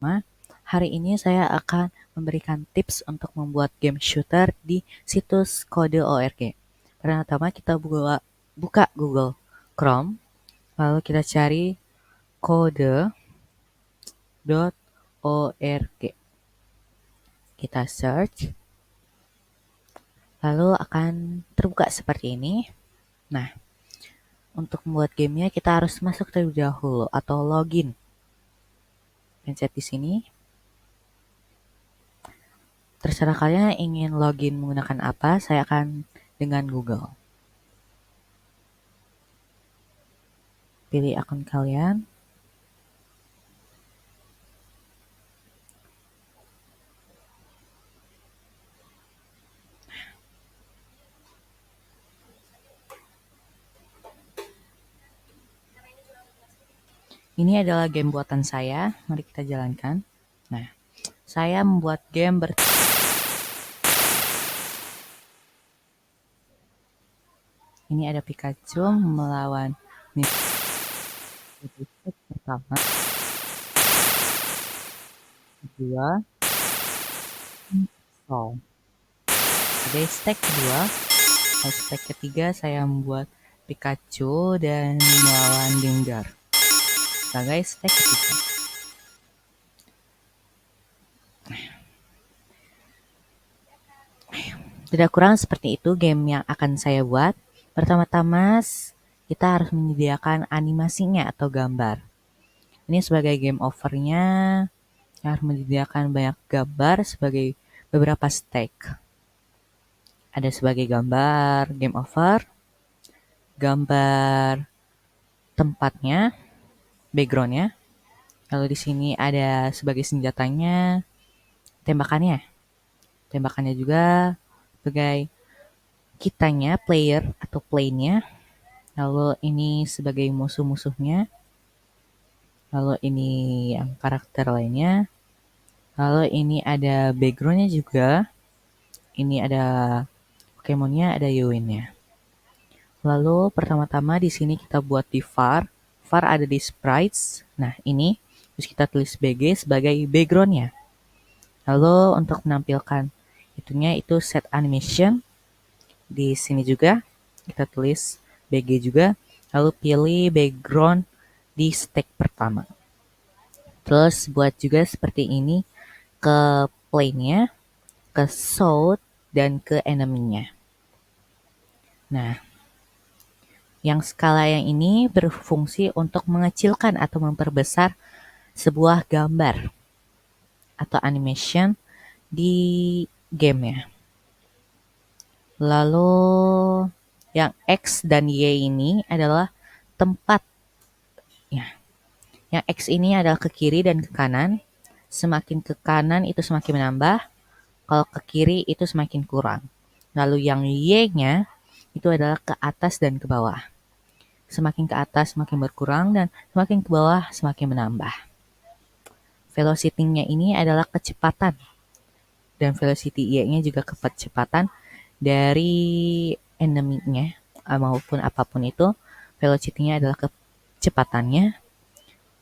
Hari ini saya akan memberikan tips untuk membuat game shooter di situs kode.org. Pertama kita buka Google Chrome, lalu kita cari kode.org. Kita search, lalu akan terbuka seperti ini. Nah, untuk membuat gamenya kita harus masuk terlebih dahulu atau login. Pencet di sini. Terserah kalian ingin login menggunakan apa, saya akan dengan Google. Pilih akun kalian. Ini adalah game buatan saya, mari kita jalankan. Nah, saya membuat game Ini ada Pikachu melawan pertama, kedua, Sol. Ada step kedua, step ketiga saya membuat Pikachu dan melawan Gengar. Nah guys, step ketiga. Tidak kurang seperti itu game yang akan saya buat. Pertama-tama kita harus menyediakan animasinya atau gambar. Ini sebagai game overnya, harus menyediakan banyak gambar sebagai beberapa stake. Ada sebagai gambar game over, gambar tempatnya, backgroundnya. Lalu di sini ada sebagai senjatanya, tembakannya. Tembakannya juga sebagai kitanya, player atau play-nya. Lalu ini sebagai musuh-musuhnya. Lalu ini yang karakter lainnya. Lalu ini ada backgroundnya juga. Ini ada Pokemonnya, ada Yuin-nya. Lalu pertama-tama di sini kita buat di var. Var ada di sprites. Nah ini terus kita tulis BG sebagai backgroundnya. Lalu untuk menampilkan itunya itu set animation. Di sini juga kita tulis BG juga. Lalu pilih background di stack pertama. Terus buat juga seperti ini ke plane-nya, ke sword, dan ke enemy-nya. Nah, yang skala yang ini berfungsi untuk mengecilkan atau memperbesar sebuah gambar atau animation di game-nya. Lalu yang X dan Y ini adalah tempat. Ya. Yang X ini adalah ke kiri dan ke kanan. Semakin ke kanan itu semakin menambah. Kalau ke kiri itu semakin kurang. Lalu yang Y-nya itu adalah ke atas dan ke bawah. Semakin ke atas semakin berkurang dan semakin ke bawah semakin menambah. Velocity-nya ini adalah kecepatan. Dan velocity Y-nya juga kecepatan dari enemy-nya maupun apapun itu. Velocity-nya adalah kecepatannya.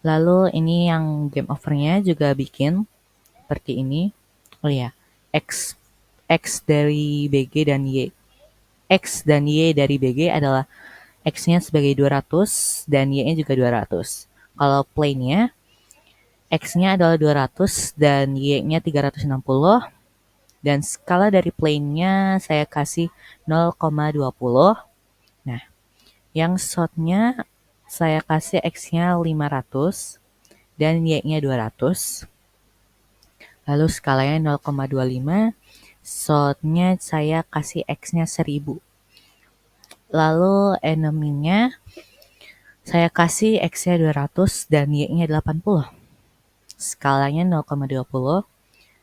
Lalu ini yang game over-nya juga bikin seperti ini. Oh ya, X dari BG dan Y. X dan Y dari BG adalah X-nya sebagai 200 dan Y-nya juga 200. Kalau plane-nya, X-nya adalah 200 dan Y-nya 360. Dan skala dari plane-nya saya kasih 0,20. Nah, yang shot-nya saya kasih X-nya 500 dan Y-nya 200. Lalu skalanya 0,25. Shot-nya saya kasih X-nya 1000. Lalu enemy-nya saya kasih X-nya 200 dan Y-nya 80. Skalanya 0,20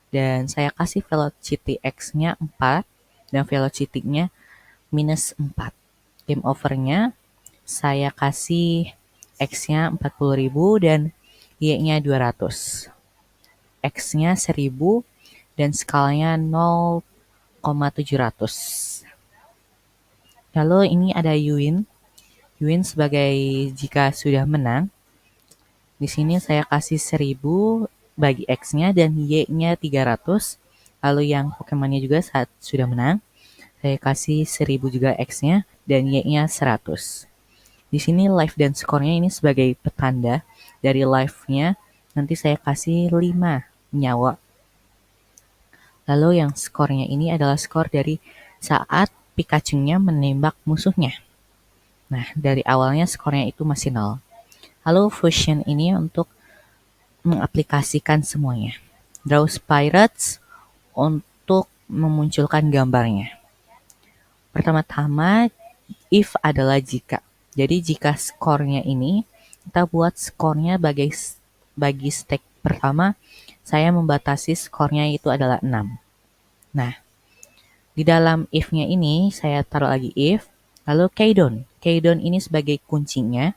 dan saya kasih velocity X-nya 4 dan velocity-nya minus 4. Game over-nya saya kasih X-nya 40.000 dan Y-nya 200. X-nya 1000 dan skalanya 0,700. Lalu ini ada Yuin. Yuin sebagai jika sudah menang. Di sini saya kasih 1000 bagi X-nya dan Y-nya 300. Lalu yang Pokemonnya juga saat sudah menang, saya kasih 1000 juga X-nya dan Y-nya 100. Di sini life dan skornya ini sebagai petanda dari life-nya nanti saya kasih 5 nyawa. Lalu yang skornya ini adalah skor dari saat Pikachu-nya menembak musuhnya. Nah, dari awalnya skornya itu masih 0. Lalu fusion ini untuk mengaplikasikan semuanya. Draw Pirates untuk memunculkan gambarnya. Pertama-tama, if adalah jika. Jadi jika skornya ini, kita buat skornya bagi stack pertama, saya membatasi skornya itu adalah 6. Nah, di dalam if-nya ini, saya taruh lagi if, lalu keydon. Keydon ini sebagai kuncinya.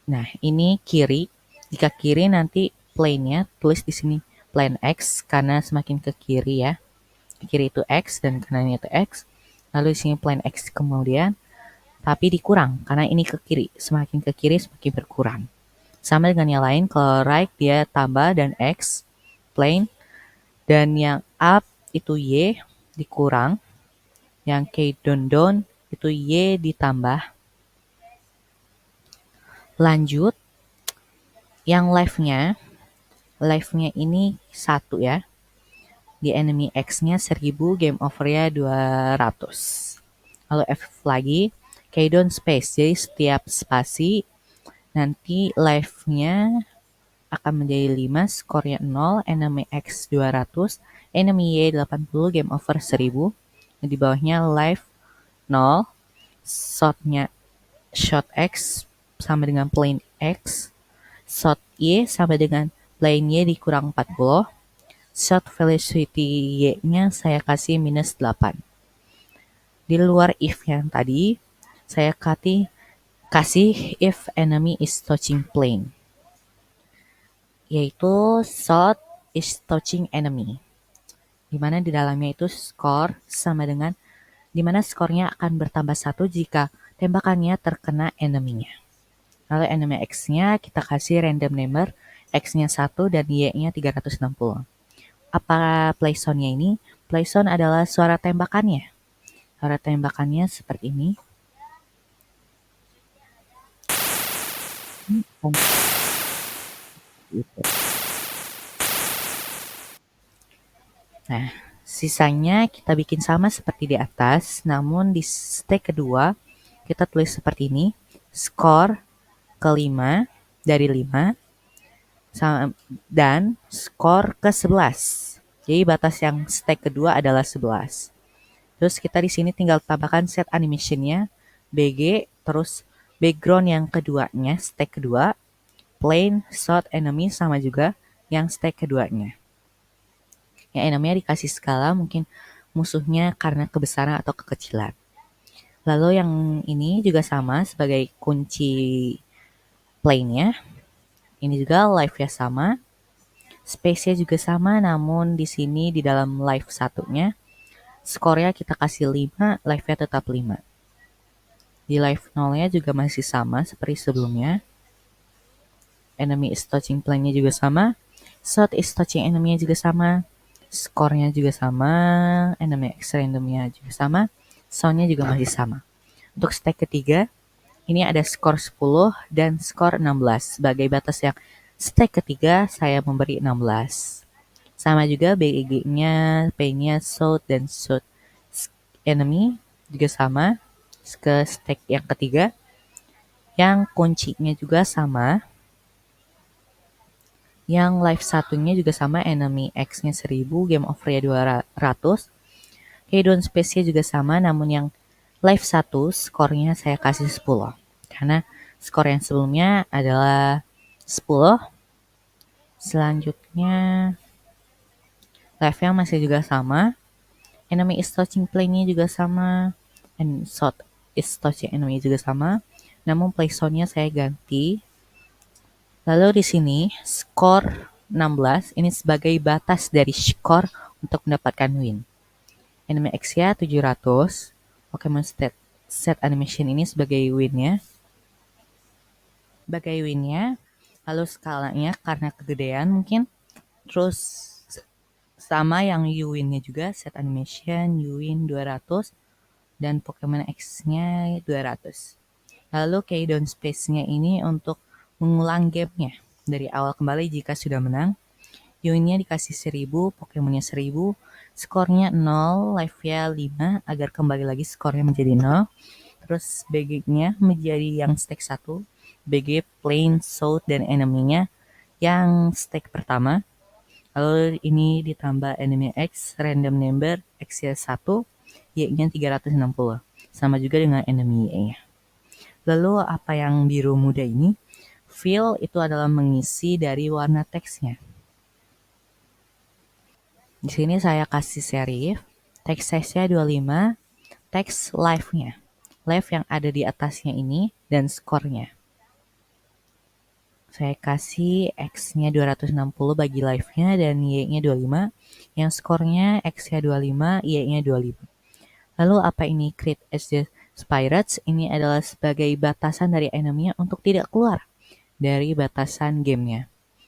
Nah, ini kiri. Jika kiri nanti plane-nya, tulis di sini plane X, karena semakin ke kiri ya. Ke kiri itu X dan kanannya itu X. Lalu di sini plane X kemudian, tapi dikurang, karena ini ke kiri. Semakin ke kiri, semakin berkurang. Sama dengan yang lain, kalau right dia tambah dan X, plane. Dan yang up itu Y, dikurang. Yang K down itu Y ditambah. Lanjut, yang live-nya ini 1 ya. Di enemy X-nya 1000, game over-nya 200. Lalu F lagi, K down space. Jadi setiap spasi nanti live-nya akan menjadi 5, skornya 0, enemy X 200, enemy Y 80, game over 1000. Di bawahnya live 0, shot X sama dengan plane X, shot Y sama dengan plane Y dikurang 40, shot velocity Y-nya saya kasih minus 8. Di luar if yang tadi, saya kasih if enemy is touching plane, yaitu shot is touching enemy, dimana di dalamnya itu skor sama dengan dimana skornya akan bertambah 1 jika tembakannya terkena enemy-nya. Lalu enemy X-nya kita kasih random number, X-nya 1 dan Y-nya 360. Apa playzone-nya ini? Playzone adalah suara tembakannya. Suara tembakannya seperti ini. Nah, sisanya kita bikin sama seperti di atas, namun di step kedua kita tulis seperti ini, skor ke-5 dari 5 dan skor ke-11. Jadi batas yang step kedua adalah 11. Terus kita di sini tinggal tambahkan set animation-nya BG, terus background yang keduanya, step kedua, plane, shot, enemy sama juga yang step keduanya. Yang enemy dikasih skala mungkin musuhnya karena kebesaran atau kekecilan. Lalu yang ini juga sama sebagai kunci plane-nya. Ini juga live-nya sama. Space-nya juga sama, namun di sini di dalam live satunya skornya kita kasih 5, live-nya tetap 5. Di live 0-nya juga masih sama seperti sebelumnya. Enemy is touching plane-nya juga sama. Shot is touching enemy-nya juga sama. Skornya juga sama. Enemy X random-nya juga sama. Sound-nya juga masih sama. Untuk stack ketiga, ini ada skor 10 dan skor 16. Sebagai batas yang stack ketiga, saya memberi 16. Sama juga BG-nya, P-nya, Shoot, dan Shoot enemy juga sama ke stack yang ketiga. Yang kuncinya juga sama. Yang live satunya juga sama, enemy X-nya 1000, game over-nya 200. Keydon space-nya juga sama, namun yang live 1 skornya saya kasih 10. Karena skor yang sebelumnya adalah 10. Selanjutnya live-nya masih juga sama. Enemy is touching plane-nya juga sama. And shot is touching enemy juga sama. Namun playzone-nya saya ganti. Lalu di sini skor 16 ini sebagai batas dari skor untuk mendapatkan win. Enemy X-nya 700. Pokemon set animation ini sebagai win-nya. Lalu skalanya karena kegedean mungkin Terus sama yang Uwin-nya juga, set animation Uwin 200 dan Pokemon X-nya 200. Lalu Keydon Space-nya ini untuk mengulang gamenya dari awal kembali jika sudah menang. Uwin-nya dikasih 1000, Pokemonnya 1000, skornya 0, life-nya 5 agar kembali lagi skornya menjadi 0. Terus BG-nya menjadi yang stack 1, BG Plain South dan enemy-nya yang stack pertama. Lalu ini ditambah enemy X, random number, X-nya 1, Y-nya 360. Sama juga dengan enemy Y-nya. Lalu apa yang biru muda ini? Fill itu adalah mengisi dari warna teksnya. Di sini saya kasih serif, text size-nya 25, teks live-nya. Live yang ada di atasnya ini dan skornya. Saya kasih X-nya 260 bagi live-nya dan Y-nya 25. Yang skornya X-nya 25, Y-nya 25. Lalu apa ini create as the spirits? Ini adalah sebagai batasan dari enemy-nya untuk tidak keluar dari batasan gamenya.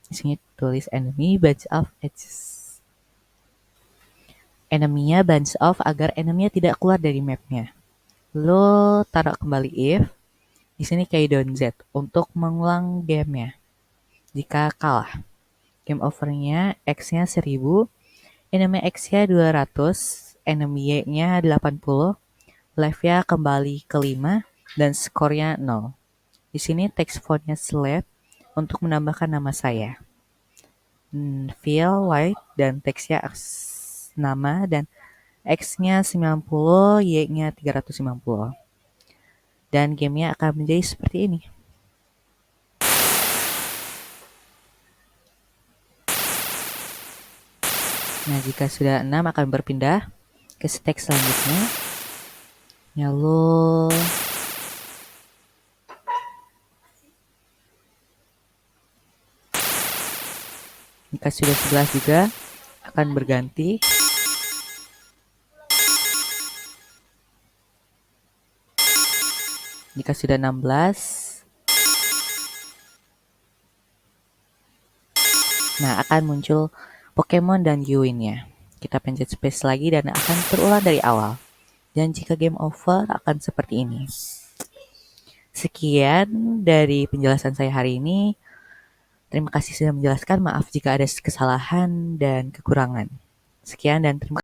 Di sini tulis enemy bunch of edges. Enemy-nya bunch of agar enemy-nya tidak keluar dari map-nya. Lalu taruh kembali if. Di sini Keydon Z untuk mengulang gamenya. Jika kalah, game overnya X-nya 1000, enemy X-nya 200, enemy Y-nya 80, life-nya kembali ke 5, dan skornya 0. Di sini text fontnya select untuk menambahkan nama saya. Fill white dan teksnya nama dan X-nya 90, Y-nya 350. Dan gamenya akan menjadi seperti ini. Nah, jika sudah 6 akan berpindah ke stack selanjutnya. Lalu jika sudah 11 juga akan berganti. Jika sudah 16, nah akan muncul Pokemon dan Uwin-nya. Kita pencet space lagi dan akan terulang dari awal. Dan jika game over akan seperti ini. Sekian dari penjelasan saya hari ini. Terima kasih sudah menjelaskan. Maaf jika ada kesalahan dan kekurangan. Sekian dan terima kasih.